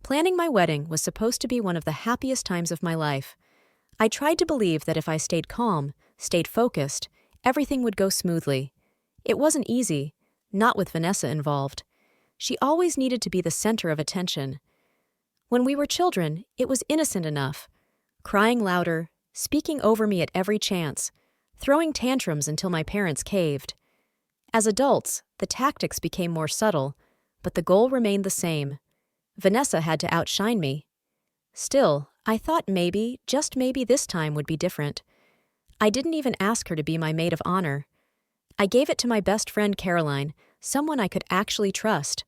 Planning my wedding was supposed to be one of the happiest times of my life. I tried to believe that if I stayed calm, stayed focused, everything would go smoothly. It wasn't easy, not with Vanessa involved. She always needed to be the center of attention. When we were children, it was innocent enough. Crying louder, speaking over me at every chance, throwing tantrums until my parents caved. As adults, the tactics became more subtle, but the goal remained the same. Vanessa had to outshine me. Still, I thought maybe, just maybe this time would be different. I didn't even ask her to be my maid of honor. I gave it to my best friend Caroline, someone I could actually trust.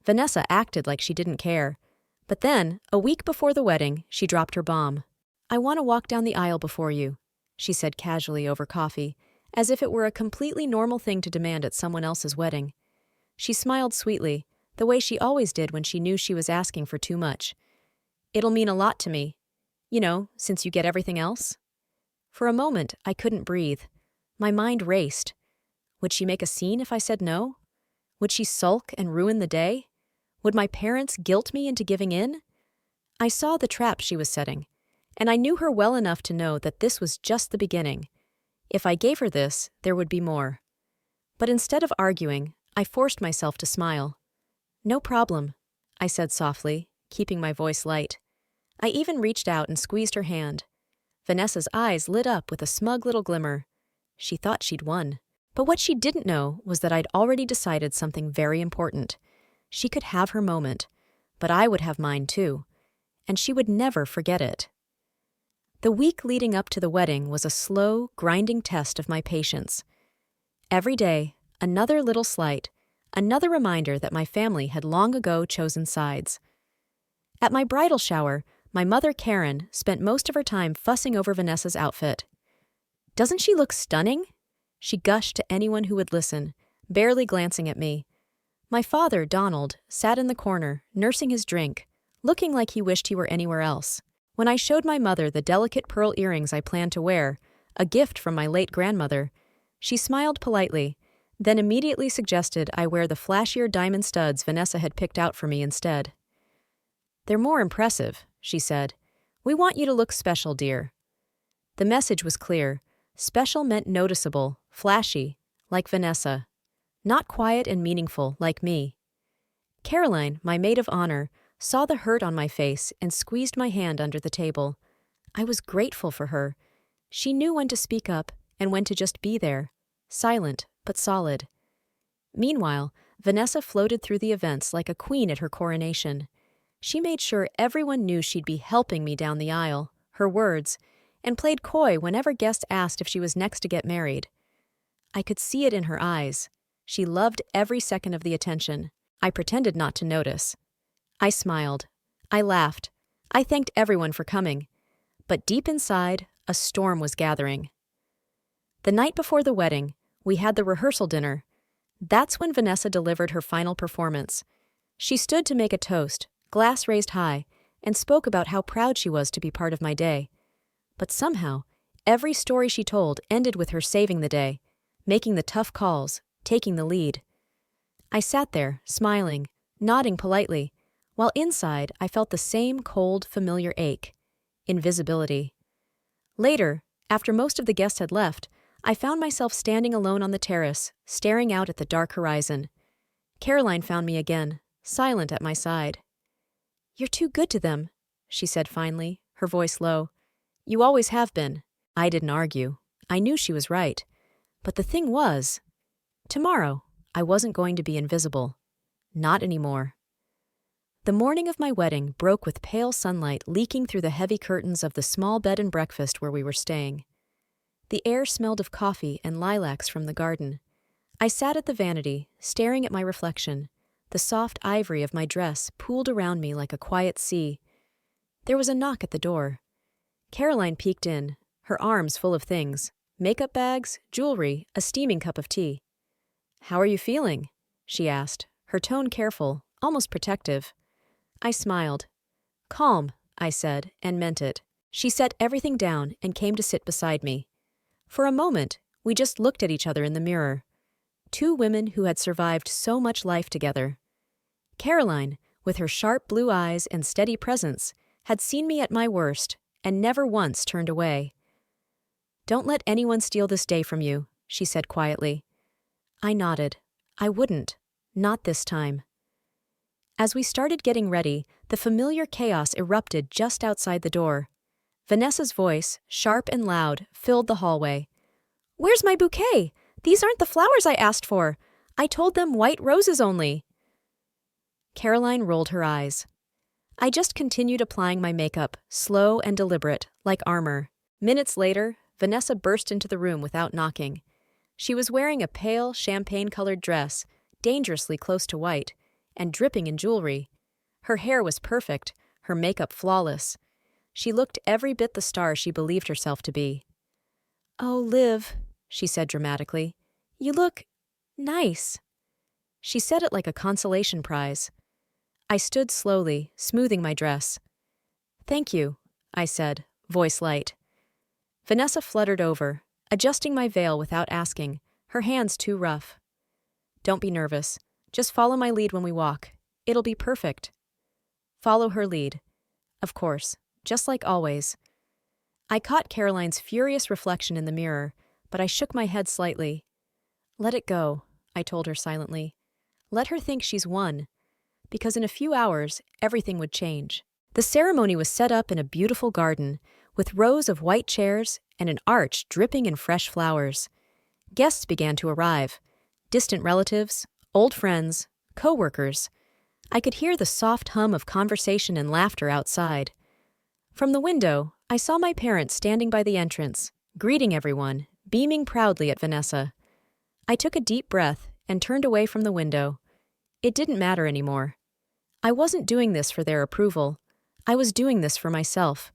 Vanessa acted like she didn't care. But then, a week before the wedding, she dropped her bomb. "I want to walk down the aisle before you," she said casually over coffee, as if it were a completely normal thing to demand at someone else's wedding. She smiled sweetly, the way she always did when she knew she was asking for too much. "It'll mean a lot to me. You know, since you get everything else." For a moment, I couldn't breathe. My mind raced. Would she make a scene if I said no? Would she sulk and ruin the day? Would my parents guilt me into giving in? I saw the trap she was setting, and I knew her well enough to know that this was just the beginning. If I gave her this, there would be more. But instead of arguing, I forced myself to smile. "No problem," I said softly, keeping my voice light. I even reached out and squeezed her hand. Vanessa's eyes lit up with a smug little glimmer. She thought she'd won. But what she didn't know was that I'd already decided something very important. She could have her moment, but I would have mine too, and she would never forget it. The week leading up to the wedding was a slow, grinding test of my patience. Every day, another little slight, another reminder that my family had long ago chosen sides. At my bridal shower, my mother, Karen, spent most of her time fussing over Vanessa's outfit. "Doesn't she look stunning?" she gushed to anyone who would listen, barely glancing at me. My father, Donald, sat in the corner, nursing his drink, looking like he wished he were anywhere else. When I showed my mother the delicate pearl earrings I planned to wear, a gift from my late grandmother, she smiled politely, then immediately suggested I wear the flashier diamond studs Vanessa had picked out for me instead. "They're more impressive," she said. "We want you to look special, dear." The message was clear. Special meant noticeable, flashy, like Vanessa. Not quiet and meaningful, like me. Caroline, my maid of honor, saw the hurt on my face and squeezed my hand under the table. I was grateful for her. She knew when to speak up and when to just be there, silent but solid. Meanwhile, Vanessa floated through the events like a queen at her coronation. She made sure everyone knew she'd be helping me down the aisle, her words, and played coy whenever guests asked if she was next to get married. I could see it in her eyes. She loved every second of the attention. I pretended not to notice. I smiled. I laughed. I thanked everyone for coming. But deep inside, a storm was gathering. The night before the wedding, we had the rehearsal dinner. That's when Vanessa delivered her final performance. She stood to make a toast, glass raised high, and spoke about how proud she was to be part of my day. But somehow, every story she told ended with her saving the day, making the tough calls, taking the lead. I sat there, smiling, nodding politely, while inside I felt the same cold, familiar ache. Invisibility. Later, after most of the guests had left, I found myself standing alone on the terrace, staring out at the dark horizon. Caroline found me again, silent at my side. "You're too good to them," she said finally, her voice low. "You always have been." I didn't argue. I knew she was right. But the thing was, tomorrow, I wasn't going to be invisible. Not anymore. The morning of my wedding broke with pale sunlight leaking through the heavy curtains of the small bed and breakfast where we were staying. The air smelled of coffee and lilacs from the garden. I sat at the vanity, staring at my reflection, the soft ivory of my dress pooled around me like a quiet sea. There was a knock at the door. Caroline peeked in, her arms full of things, makeup bags, jewelry, a steaming cup of tea. "How are you feeling?" she asked, her tone careful, almost protective. I smiled. "Calm," I said, and meant it. She set everything down and came to sit beside me. For a moment, we just looked at each other in the mirror. Two women who had survived so much life together. Caroline, with her sharp blue eyes and steady presence, had seen me at my worst and never once turned away. "Don't let anyone steal this day from you," she said quietly. I nodded. I wouldn't. Not this time. As we started getting ready, the familiar chaos erupted just outside the door. Vanessa's voice, sharp and loud, filled the hallway. "Where's my bouquet? These aren't the flowers I asked for. I told them white roses only." Caroline rolled her eyes. I just continued applying my makeup, slow and deliberate, like armor. Minutes later, Vanessa burst into the room without knocking. She was wearing a pale, champagne-colored dress, dangerously close to white, and dripping in jewelry. Her hair was perfect, her makeup flawless. She looked every bit the star she believed herself to be. "Oh, Liv," she said dramatically, "you look nice." She said it like a consolation prize. I stood slowly, smoothing my dress. "Thank you," I said, voice light. Vanessa fluttered over, adjusting my veil without asking, her hands too rough. "Don't be nervous. Just follow my lead when we walk. It'll be perfect." Follow her lead. Of course, just like always. I caught Caroline's furious reflection in the mirror, but I shook my head slightly. "Let it go," I told her silently. "Let her think she's won." Because in a few hours, everything would change. The ceremony was set up in a beautiful garden, with rows of white chairs and an arch dripping in fresh flowers. Guests began to arrive. Distant relatives, old friends, co-workers. I could hear the soft hum of conversation and laughter outside. From the window, I saw my parents standing by the entrance, greeting everyone, beaming proudly at Vanessa. I took a deep breath and turned away from the window. It didn't matter anymore. I wasn't doing this for their approval. I was doing this for myself.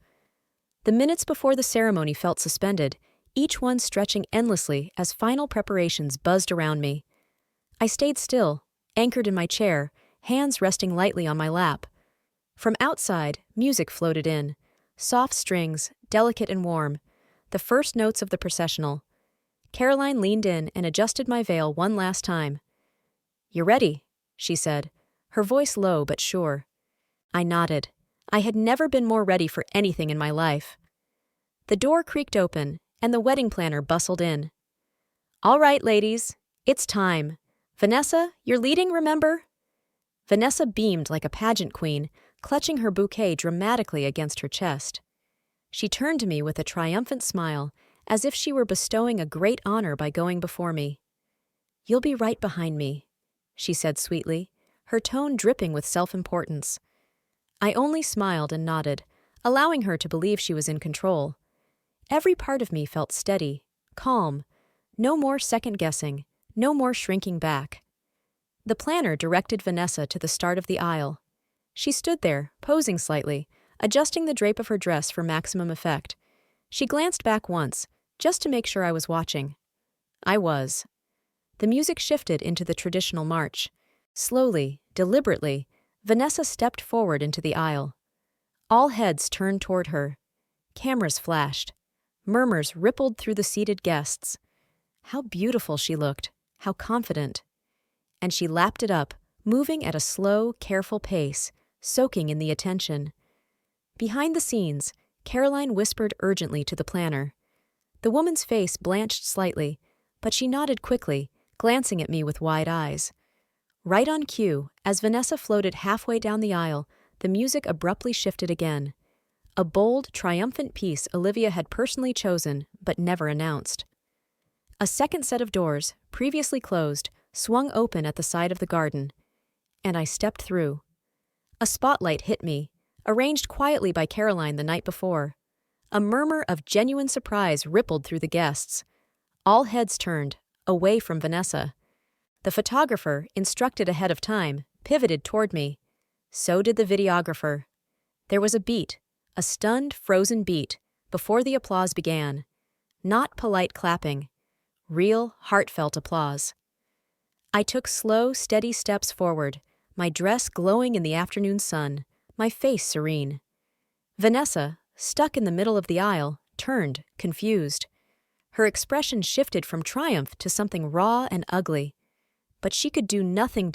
The minutes before the ceremony felt suspended, each one stretching endlessly as final preparations buzzed around me. I stayed still, anchored in my chair, hands resting lightly on my lap. From outside, music floated in. Soft strings, delicate and warm. The first notes of the processional. Caroline leaned in and adjusted my veil one last time. "You're ready," she said, her voice low but sure. I nodded. I had never been more ready for anything in my life. The door creaked open, and the wedding planner bustled in. "All right, ladies, it's time. Vanessa, you're leading, remember?" Vanessa beamed like a pageant queen, clutching her bouquet dramatically against her chest. She turned to me with a triumphant smile, as if she were bestowing a great honor by going before me. "You'll be right behind me," she said sweetly, her tone dripping with self-importance. I only smiled and nodded, allowing her to believe she was in control. Every part of me felt steady, calm. No more second-guessing, no more shrinking back. The planner directed Vanessa to the start of the aisle. She stood there, posing slightly, adjusting the drape of her dress for maximum effect. She glanced back once, just to make sure I was watching. I was. The music shifted into the traditional march. Slowly, deliberately, Vanessa stepped forward into the aisle. All heads turned toward her. Cameras flashed. Murmurs rippled through the seated guests. How beautiful she looked, how confident. And she lapped it up, moving at a slow, careful pace, soaking in the attention. Behind the scenes, Caroline whispered urgently to the planner. The woman's face blanched slightly, but she nodded quickly, glancing at me with wide eyes. Right on cue, as Vanessa floated halfway down the aisle, the music abruptly shifted again. A bold, triumphant piece Olivia had personally chosen, but never announced. A second set of doors, previously closed, swung open at the side of the garden, and I stepped through. A spotlight hit me, arranged quietly by Caroline the night before. A murmur of genuine surprise rippled through the guests. All heads turned, away from Vanessa. The photographer, instructed ahead of time, pivoted toward me. So did the videographer. There was a beat, a stunned, frozen beat, before the applause began. Not polite clapping. Real, heartfelt applause. I took slow, steady steps forward, my dress glowing in the afternoon sun, my face serene. Vanessa, stuck in the middle of the aisle, turned, confused. Her expression shifted from triumph to something raw and ugly. But she could do nothing,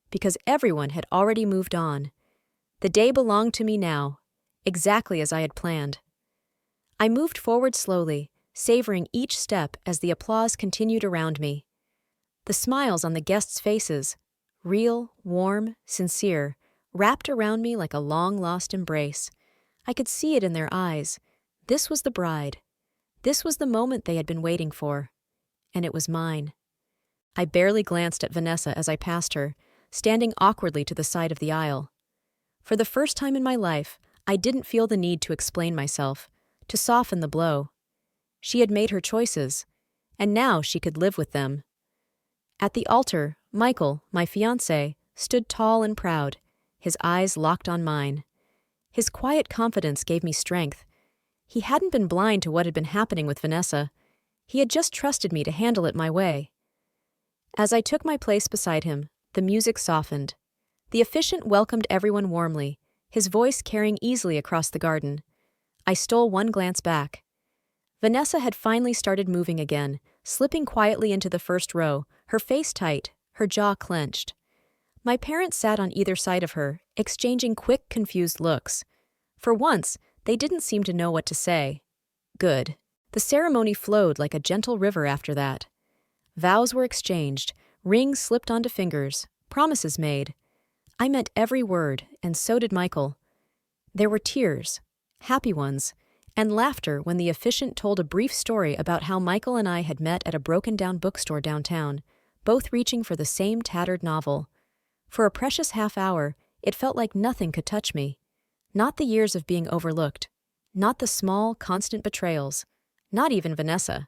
because everyone had already moved on. The day belonged to me now, exactly as I had planned. I moved forward slowly, savoring each step as the applause continued around me. The smiles on the guests' faces, real, warm, sincere, wrapped around me like a long-lost embrace. I could see it in their eyes. This was the bride. This was the moment they had been waiting for. And it was mine. I barely glanced at Vanessa as I passed her, standing awkwardly to the side of the aisle. For the first time in my life, I didn't feel the need to explain myself, to soften the blow. She had made her choices, and now she could live with them. At the altar, Michael, my fiancé, stood tall and proud, his eyes locked on mine. His quiet confidence gave me strength. He hadn't been blind to what had been happening with Vanessa. He had just trusted me to handle it my way. As I took my place beside him, the music softened. The officiant welcomed everyone warmly, his voice carrying easily across the garden. I stole one glance back. Vanessa had finally started moving again, slipping quietly into the first row, her face tight, her jaw clenched. My parents sat on either side of her, exchanging quick, confused looks. For once, they didn't seem to know what to say. Good. The ceremony flowed like a gentle river after that. Vows were exchanged, rings slipped onto fingers, promises made. I meant every word, and so did Michael. There were tears, happy ones, and laughter when the officiant told a brief story about how Michael and I had met at a broken-down bookstore downtown, both reaching for the same tattered novel. For a precious half hour, it felt like nothing could touch me. Not the years of being overlooked. Not the small, constant betrayals. Not even Vanessa.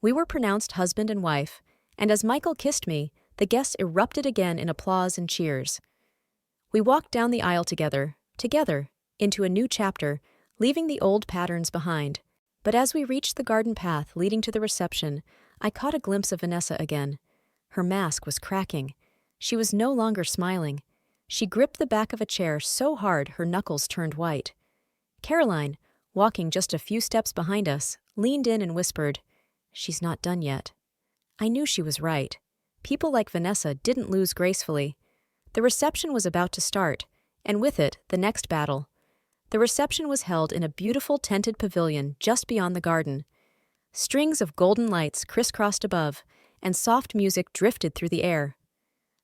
We were pronounced husband and wife, and as Michael kissed me, the guests erupted again in applause and cheers. We walked down the aisle together, into a new chapter, leaving the old patterns behind. But as we reached the garden path leading to the reception, I caught a glimpse of Vanessa again. Her mask was cracking. She was no longer smiling. She gripped the back of a chair so hard her knuckles turned white. Caroline, walking just a few steps behind us, leaned in and whispered, "She's not done yet." I knew she was right. People like Vanessa didn't lose gracefully. The reception was about to start, and with it, the next battle. The reception was held in a beautiful tented pavilion just beyond the garden. Strings of golden lights crisscrossed above, and soft music drifted through the air.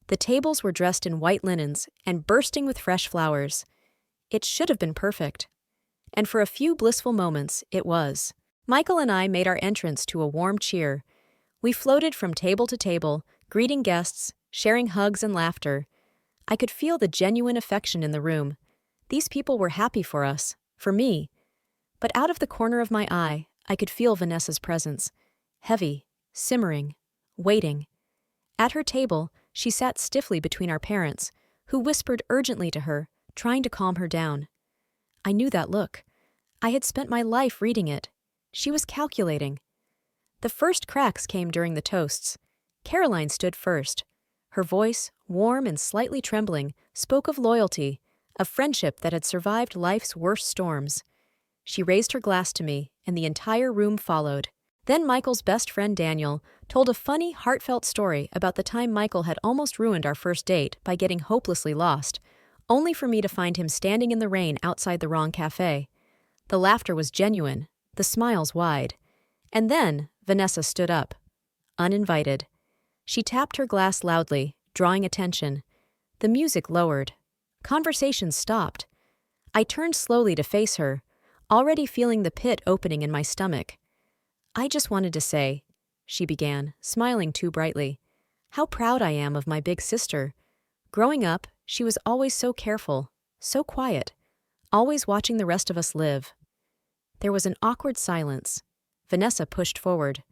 The tables were dressed in white linens and bursting with fresh flowers. It should have been perfect. And for a few blissful moments, it was. Michael and I made our entrance to a warm cheer. We floated from table to table, greeting guests, sharing hugs and laughter. I could feel the genuine affection in the room. These people were happy for us, for me. But out of the corner of my eye, I could feel Vanessa's presence. Heavy, simmering, waiting. At her table, she sat stiffly between our parents, who whispered urgently to her, trying to calm her down. I knew that look. I had spent my life reading it. She was calculating. The first cracks came during the toasts. Caroline stood first. Her voice, warm and slightly trembling, spoke of loyalty, of friendship that had survived life's worst storms. She raised her glass to me, and the entire room followed. Then Michael's best friend Daniel told a funny, heartfelt story about the time Michael had almost ruined our first date by getting hopelessly lost, only for me to find him standing in the rain outside the wrong cafe. The laughter was genuine, the smiles wide. And then Vanessa stood up, uninvited. She tapped her glass loudly, drawing attention. The music lowered. Conversation stopped. I turned slowly to face her, already feeling the pit opening in my stomach. "I just wanted to say," she began, smiling too brightly, "how proud I am of my big sister. Growing up, she was always so careful, so quiet, always watching the rest of us live." There was an awkward silence. Vanessa pushed forward.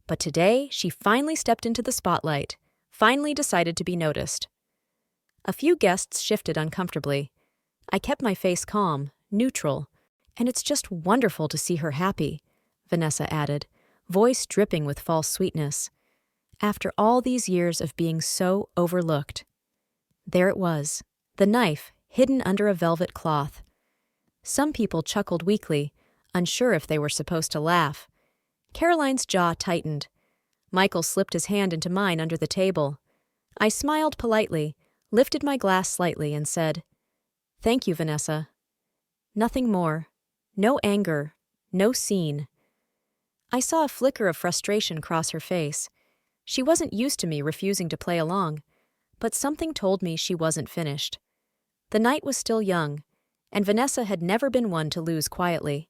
But today, she finally stepped into the spotlight, finally decided to be noticed. A few guests shifted uncomfortably. I kept my face calm, neutral, and it's just wonderful to see her happy, Vanessa added, voice dripping with false sweetness. After all these years of being so overlooked. There it was, the knife hidden under a velvet cloth. Some people chuckled weakly, unsure if they were supposed to laugh. Caroline's jaw tightened. Michael slipped his hand into mine under the table. I smiled politely, lifted my glass slightly, and said, Thank you, Vanessa. Nothing more. No anger. No scene. I saw a flicker of frustration cross her face. She wasn't used to me refusing to play along, but something told me she wasn't finished. The night was still young, and Vanessa had never been one to lose quietly.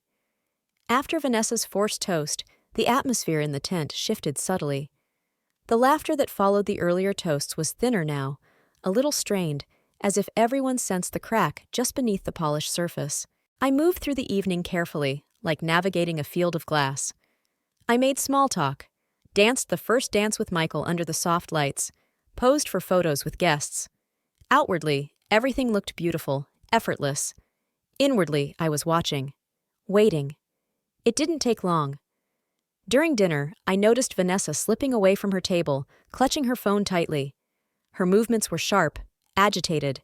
After Vanessa's forced toast, the atmosphere in the tent shifted subtly. The laughter that followed the earlier toasts was thinner now, a little strained, as if everyone sensed the crack just beneath the polished surface. I moved through the evening carefully, like navigating a field of glass. I made small talk, danced the first dance with Michael under the soft lights, posed for photos with guests. Outwardly, everything looked beautiful, effortless. Inwardly, I was watching, waiting. It didn't take long. During dinner, I noticed Vanessa slipping away from her table, clutching her phone tightly. Her movements were sharp, agitated.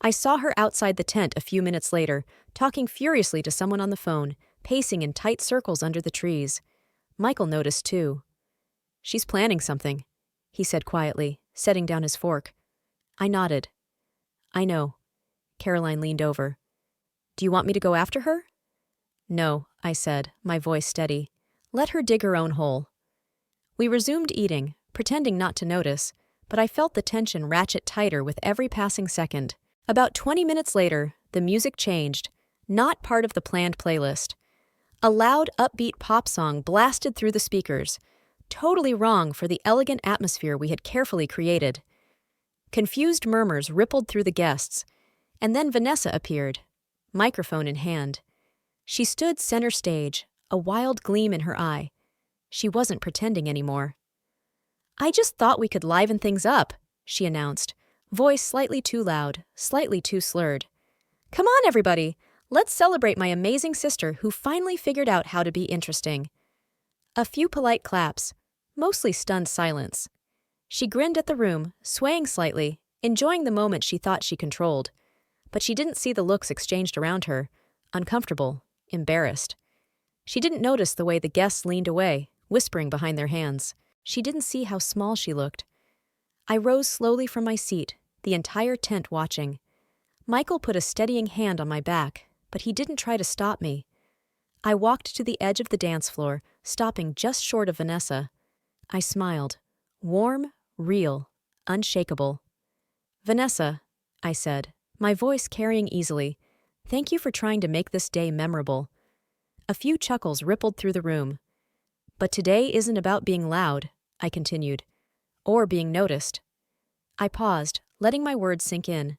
I saw her outside the tent a few minutes later, talking furiously to someone on the phone, pacing in tight circles under the trees. Michael noticed too. "She's planning something," he said quietly, setting down his fork. I nodded. "I know." Caroline leaned over. "Do you want me to go after her?" "No," I said, my voice steady. "Let her dig her own hole." We resumed eating, pretending not to notice, but I felt the tension ratchet tighter with every passing second. About 20 minutes later, the music changed, not part of the planned playlist. A loud, upbeat pop song blasted through the speakers, totally wrong for the elegant atmosphere we had carefully created. Confused murmurs rippled through the guests, and then Vanessa appeared, microphone in hand. She stood center stage, a wild gleam in her eye. She wasn't pretending anymore. "I just thought we could liven things up," she announced, voice slightly too loud, slightly too slurred. "Come on, everybody! Let's celebrate my amazing sister who finally figured out how to be interesting." A few polite claps, mostly stunned silence. She grinned at the room, swaying slightly, enjoying the moment she thought she controlled. But she didn't see the looks exchanged around her, uncomfortable, embarrassed. She didn't notice the way the guests leaned away, whispering behind their hands. She didn't see how small she looked. I rose slowly from my seat, the entire tent watching. Michael put a steadying hand on my back, but he didn't try to stop me. I walked to the edge of the dance floor, stopping just short of Vanessa. I smiled. Warm, real, unshakable. "Vanessa," I said, my voice carrying easily, "thank you for trying to make this day memorable." A few chuckles rippled through the room. "But today isn't about being loud," I continued, "or being noticed." I paused, letting my words sink in.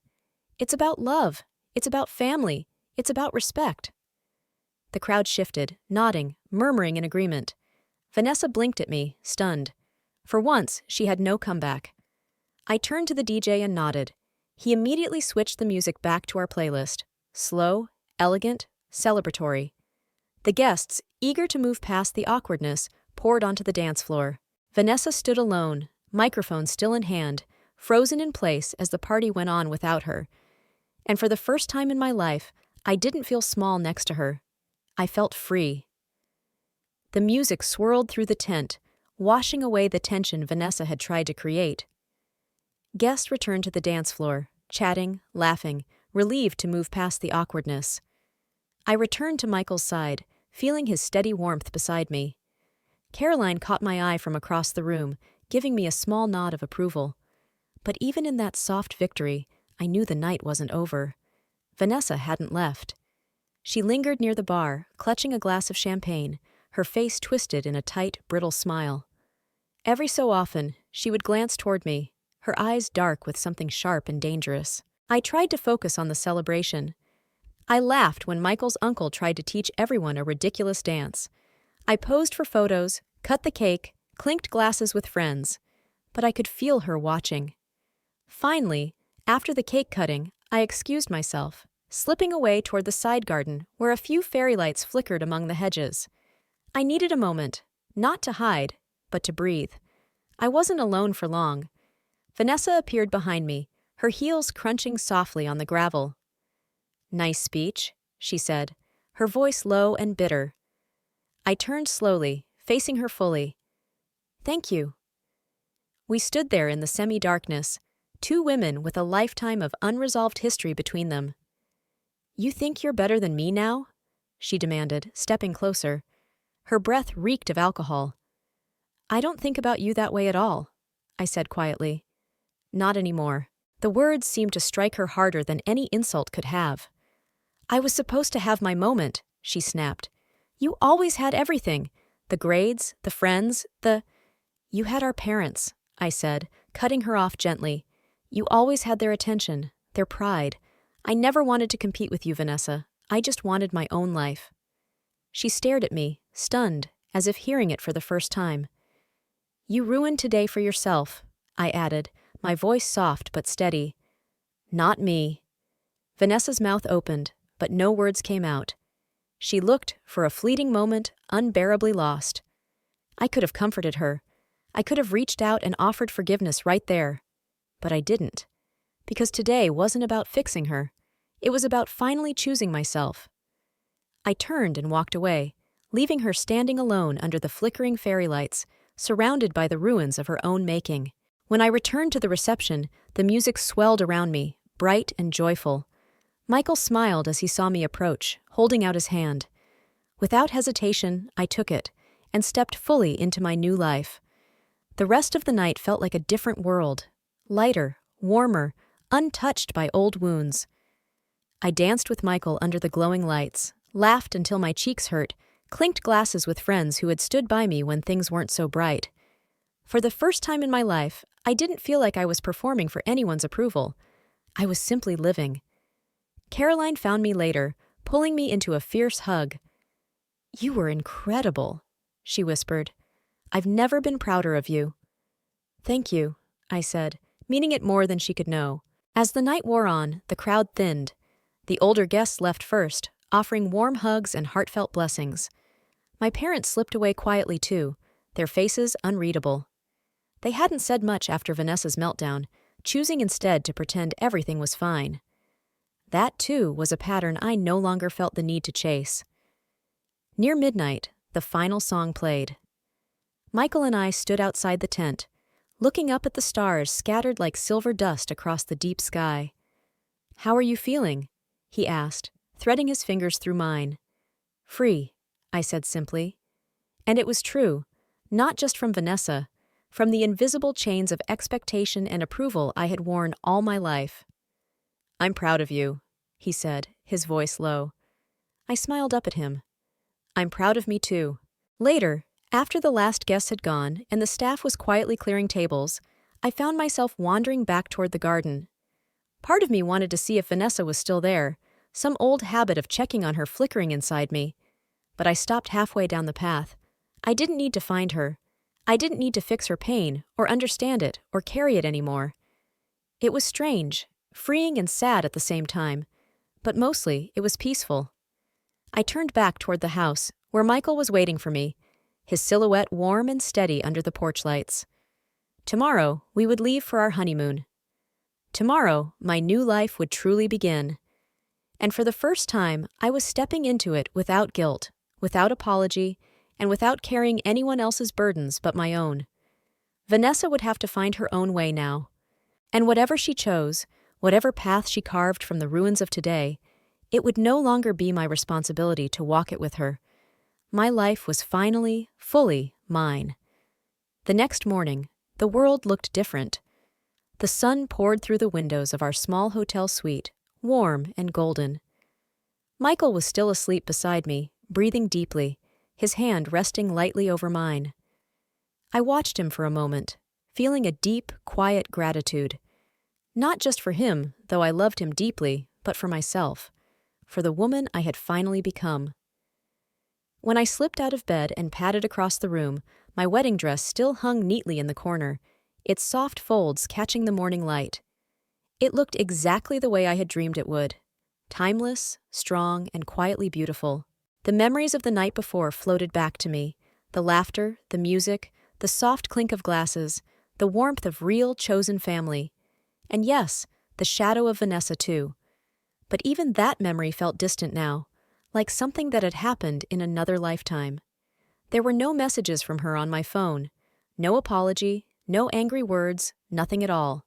"It's about love. It's about family. It's about respect." The crowd shifted, nodding, murmuring in agreement. Vanessa blinked at me, stunned. For once, she had no comeback. I turned to the DJ and nodded. He immediately switched the music back to our playlist. Slow, elegant, celebratory. The guests, eager to move past the awkwardness, poured onto the dance floor. Vanessa stood alone, microphone still in hand, frozen in place as the party went on without her. And for the first time in my life, I didn't feel small next to her. I felt free. The music swirled through the tent, washing away the tension Vanessa had tried to create. Guests returned to the dance floor, chatting, laughing, relieved to move past the awkwardness. I returned to Michael's side, feeling his steady warmth beside me. Caroline caught my eye from across the room, giving me a small nod of approval. But even in that soft victory, I knew the night wasn't over. Vanessa hadn't left. She lingered near the bar, clutching a glass of champagne, her face twisted in a tight, brittle smile. Every so often, she would glance toward me, her eyes dark with something sharp and dangerous. I tried to focus on the celebration. I laughed when Michael's uncle tried to teach everyone a ridiculous dance. I posed for photos, cut the cake, clinked glasses with friends. But I could feel her watching. Finally, after the cake cutting, I excused myself, slipping away toward the side garden where a few fairy lights flickered among the hedges. I needed a moment, not to hide, but to breathe. I wasn't alone for long. Vanessa appeared behind me, her heels crunching softly on the gravel. "Nice speech," she said, her voice low and bitter. I turned slowly, facing her fully. "Thank you." We stood there in the semi-darkness, two women with a lifetime of unresolved history between them. You think you're better than me now? She demanded, stepping closer. Her breath reeked of alcohol. I don't think about you that way at all, I said quietly. Not anymore. The words seemed to strike her harder than any insult could have. I was supposed to have my moment, she snapped. You always had everything. The grades, the friends, You had our parents, I said, cutting her off gently. You always had their attention, their pride. I never wanted to compete with you, Vanessa. I just wanted my own life. She stared at me, stunned, as if hearing it for the first time. You ruined today for yourself, I added, my voice soft but steady. Not me. Vanessa's mouth opened, but no words came out. She looked, for a fleeting moment, unbearably lost. I could have comforted her. I could have reached out and offered forgiveness right there. But I didn't. Because today wasn't about fixing her. It was about finally choosing myself. I turned and walked away, leaving her standing alone under the flickering fairy lights, surrounded by the ruins of her own making. When I returned to the reception, the music swelled around me, bright and joyful. Michael smiled as he saw me approach, holding out his hand. Without hesitation, I took it, and stepped fully into my new life. The rest of the night felt like a different world, lighter, warmer, untouched by old wounds. I danced with Michael under the glowing lights, laughed until my cheeks hurt, clinked glasses with friends who had stood by me when things weren't so bright. For the first time in my life, I didn't feel like I was performing for anyone's approval. I was simply living. Caroline found me later, pulling me into a fierce hug. You were incredible, she whispered. I've never been prouder of you. Thank you, I said, meaning it more than she could know. As the night wore on, the crowd thinned. The older guests left first, offering warm hugs and heartfelt blessings. My parents slipped away quietly too, their faces unreadable. They hadn't said much after Vanessa's meltdown, choosing instead to pretend everything was fine. That, too, was a pattern I no longer felt the need to chase. Near midnight, the final song played. Michael and I stood outside the tent, looking up at the stars scattered like silver dust across the deep sky. How are you feeling? He asked, threading his fingers through mine. Free, I said simply. And it was true, not just from Vanessa, from the invisible chains of expectation and approval I had worn all my life. I'm proud of you, he said, his voice low. I smiled up at him. I'm proud of me too. Later, after the last guest had gone and the staff was quietly clearing tables, I found myself wandering back toward the garden. Part of me wanted to see if Vanessa was still there, some old habit of checking on her flickering inside me. But I stopped halfway down the path. I didn't need to find her. I didn't need to fix her pain, or understand it, or carry it anymore. It was strange, freeing and sad at the same time, but mostly it was peaceful. I turned back toward the house, where Michael was waiting for me, his silhouette warm and steady under the porch lights. Tomorrow, we would leave for our honeymoon. Tomorrow, my new life would truly begin. And for the first time, I was stepping into it without guilt, without apology, and without carrying anyone else's burdens but my own. Vanessa would have to find her own way now. And whatever she chose, whatever path she carved from the ruins of today, it would no longer be my responsibility to walk it with her. My life was finally, fully mine. The next morning, the world looked different. The sun poured through the windows of our small hotel suite, warm and golden. Michael was still asleep beside me, breathing deeply, his hand resting lightly over mine. I watched him for a moment, feeling a deep, quiet gratitude. Not just for him, though I loved him deeply, but for myself, for the woman I had finally become. When I slipped out of bed and padded across the room, my wedding dress still hung neatly in the corner, its soft folds catching the morning light. It looked exactly the way I had dreamed it would, timeless, strong, and quietly beautiful. The memories of the night before floated back to me, the laughter, the music, the soft clink of glasses, the warmth of real, chosen family. And yes, the shadow of Vanessa too. But even that memory felt distant now, like something that had happened in another lifetime. There were no messages from her on my phone, no apology, no angry words, nothing at all.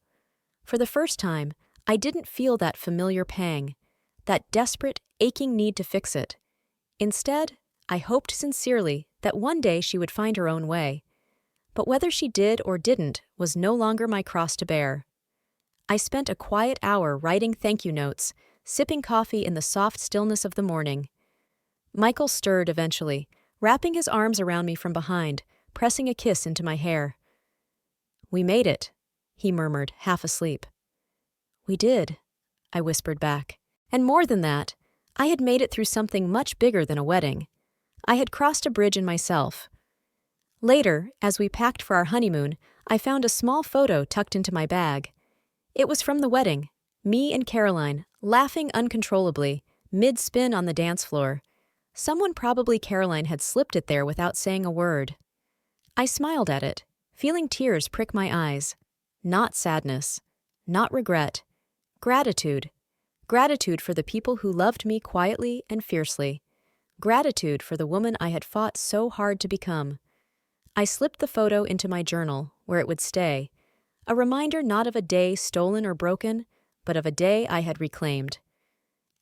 For the first time, I didn't feel that familiar pang, that desperate, aching need to fix it. Instead, I hoped sincerely that one day she would find her own way. But whether she did or didn't was no longer my cross to bear. I spent a quiet hour writing thank you notes, sipping coffee in the soft stillness of the morning. Michael stirred eventually, wrapping his arms around me from behind, pressing a kiss into my hair. "We made it," he murmured, half asleep. "We did," I whispered back. And more than that, I had made it through something much bigger than a wedding. I had crossed a bridge in myself. Later, as we packed for our honeymoon, I found a small photo tucked into my bag. It was from the wedding, me and Caroline, laughing uncontrollably, mid-spin on the dance floor. Someone, probably Caroline, had slipped it there without saying a word. I smiled at it, feeling tears prick my eyes. Not sadness, not regret. Gratitude. Gratitude for the people who loved me quietly and fiercely. Gratitude for the woman I had fought so hard to become. I slipped the photo into my journal, where it would stay, a reminder not of a day stolen or broken, but of a day I had reclaimed.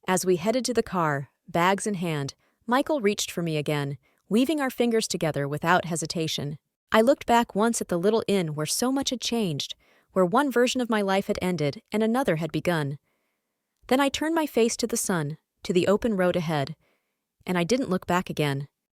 As we headed to the car, bags in hand, Michael reached for me again, weaving our fingers together without hesitation. I looked back once at the little inn where so much had changed, where one version of my life had ended and another had begun. Then I turned my face to the sun, to the open road ahead, and I didn't look back again.